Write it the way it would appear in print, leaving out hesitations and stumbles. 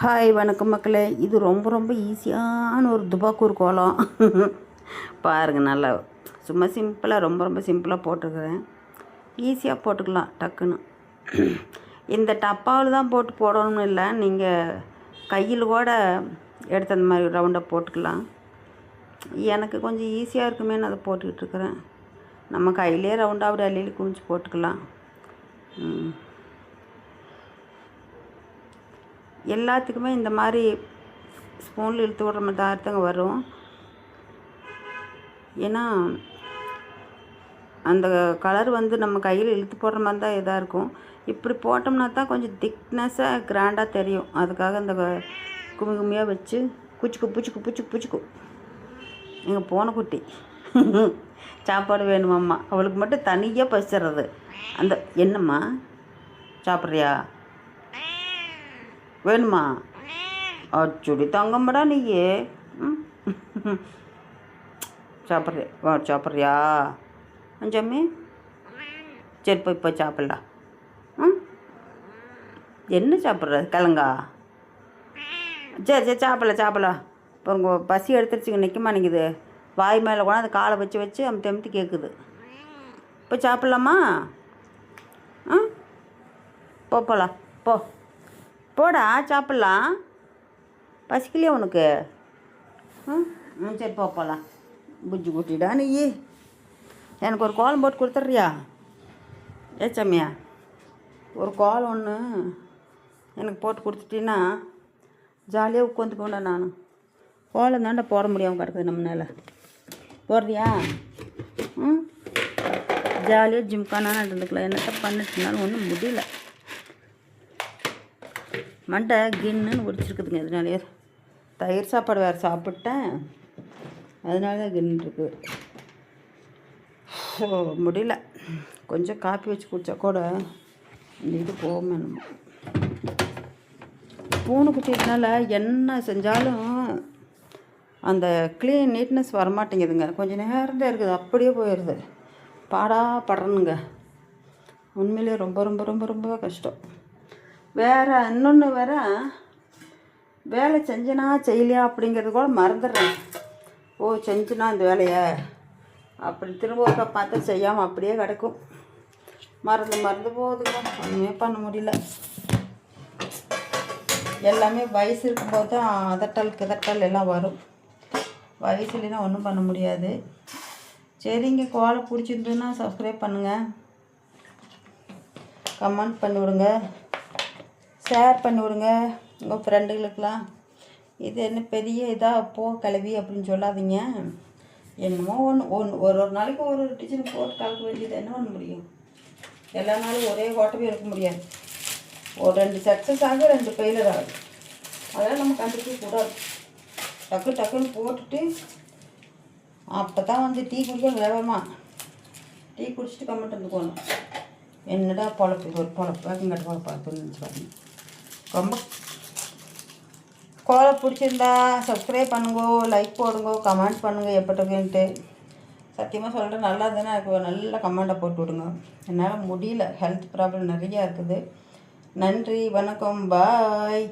Hi வணக்கம் மக்களே. இது ரொம்ப ரொம்ப ஈஸியான ஒரு துபாக்கூர் கோலம். பாருங்கள், நல்லா சும்மா சிம்பிளாக ரொம்ப ரொம்ப சிம்பிளாக போட்டிருக்கிறேன். ஈஸியாக போட்டுக்கலாம் டக்குன்னு. இந்த டப்பாவில் தான் போடணும்னு இல்லை, நீங்கள் கையில் கூட எடுத்து அந்த மாதிரி ரவுண்டாக போட்டுக்கலாம். எனக்கு கொஞ்சம் ஈஸியாக இருக்குமேன்னு அதை போட்டுக்கிட்டுருக்குறேன். நம்ம கையிலே ரவுண்டாக அப்படி அள்ளியில் குனிச்சு போட்டுக்கலாம். எல்லாத்துக்குமே இந்த மாதிரி ஸ்பூனில் இழுத்து விடுற மாதிரி தான் அர்த்தங்க வரும். ஏன்னா அந்த கலர் நம்ம கையில் இழுத்து போடுற மாதிரி தான் இதாக இருக்கும். இப்படி போட்டோம்னா தான் கொஞ்சம் திக்னஸாக கிராண்டாக தெரியும். அதுக்காக இந்த கும்மி கும்மியாக வச்சு பூச்சிக்கும் எங்கள் பூனைக்குட்டி சாப்பாடு வேணுமாம்மா. அவளுக்கு மட்டும் தனியாக பசிடுறது. அந்த என்னம்மா சாப்பிட்றியா, வேணுமா? அச்சுடி தங்கம்மாடா நீயே. சாப்பிட்றியா அஞ்சாமி? சரி போய் சாப்பிட்லாம். என்ன சாப்பிட்ற? கிழங்கா? சரி சாப்பிடலாம். இப்போ உங்கள் பசி எடுத்துருச்சுங்க, நிற்க மாட்டேங்குது. வாய் மேலே கூட அந்த காலை வச்சு அமுத்தி கேட்குது. போய் சாப்பிட்லாமா? போகலாம் போடா, சாப்பிட்லாம். பசிக்கலையா உனக்கு? சரி போகலாம். புஜ்ஜி குட்டிடா நீ. எனக்கு ஒரு கோலம் போட்டு கொடுத்துட்றியா? ஏச்சாமியா, ஒரு கோலம் ஒன்று எனக்கு போட்டு கொடுத்துட்டீன்னா ஜாலியாக உட்காந்துக்கோண்டா. நான் கோலம் தாண்டா போட முடியாமல் கிடக்குது நம்மளால். போடுறியா? ஜாலியாக ஜிம்கானா இருந்துக்கலாம். என்னத்த பண்ணிட்டுனாலும் ஒன்றும் முடியல. மண்டை கின்னுன்னு ஒடிச்சிருக்குதுங்க. அதனாலே தயிர் சாப்பாடு வேறு சாப்பிட்டேன், அதனால தான் கின்னு இருக்குது. முடியல. கொஞ்சம் காப்பி வச்சு குடித்தா கூட இந்த இது போகாம நம்ம பூனை குட்டினால என்ன செஞ்சாலும் அந்த க்ளீன் நீட்னஸ் வரமாட்டேங்குதுங்க. கொஞ்சம் நேரம் தான் இருக்குது, அப்படியே போயிடுது. படுறனுங்க. உண்மையிலே ரொம்ப ரொம்ப ரொம்ப ரொம்ப கஷ்டம். வேறு இன்னொன்று வேலை செஞ்சனா செய்யலையா அப்படிங்கிறது கூட மறந்துடுறேன். செஞ்சுனா இந்த வேலையை அப்படி திரும்ப ஒருக்கா பார்த்தா செய்யாமல் அப்படியே கிடக்கும். மறந்து போகுதுங்க. ஒன்றுமே பண்ண முடியல. எல்லாமே வயசு இருக்கும்போது தான் அதட்டல் எல்லாம் வரும். வயசு இல்லைன்னா ஒன்றும் பண்ண முடியாது. சரிங்க, கோலம் பிடிச்சிருந்துன்னா சப்ஸ்கிரைப் பண்ணுங்கள், கமெண்ட் பண்ணிவிடுங்க, ஷேர் பண்ணிவிடுங்க உங்கள் ஃப்ரெண்டுகளுக்கெலாம். இது என்ன பெரிய இதாக கிளவி அப்படின்னு சொல்லாதீங்க. என்னமோ ஒரு நாளைக்கு ஒரு டிசைன் போட்டு கலக்க வேண்டியது. என்ன பண்ண முடியும்? எல்லா நாளும் ஒரே கோட்டவே இருக்க முடியாது. ஒரு 2 சக்ஸஸ் ஆகும், 2 ஃபெயிலர் ஆகும். அதெல்லாம் நம்ம கண்டுபிடிக்க கூடாது. டக்குன்னு போட்டுட்டு அப்போ தான் டீ குடிக்கணும். வேகமாக டீ குடிச்சிட்டு கமெண்ட் வந்துக்கணும். என்னடா பொழப்பு, ஒரு பொழப்பு வேகங்கட்ட பொழப்பாத்துன்னு நினச்சி ரொம்ப. கோலம் பிடிச்சிருந்தா சப்ஸ்கிரைப் பண்ணுங்க, லைக் போடுங்க, கமெண்ட் பண்ணுங்கள் எப்பட்டுக்குன்ட்டு. சத்தியமாக சொல்கிறேன், நல்லா இருந்ததுன்னா எனக்கு நல்ல கமெண்ட்டை போட்டு விடுங்க. என்னால் முடியல, ஹெல்த் ப்ராப்ளம் நிறையா இருக்குது. நன்றி, வணக்கம், பாய்.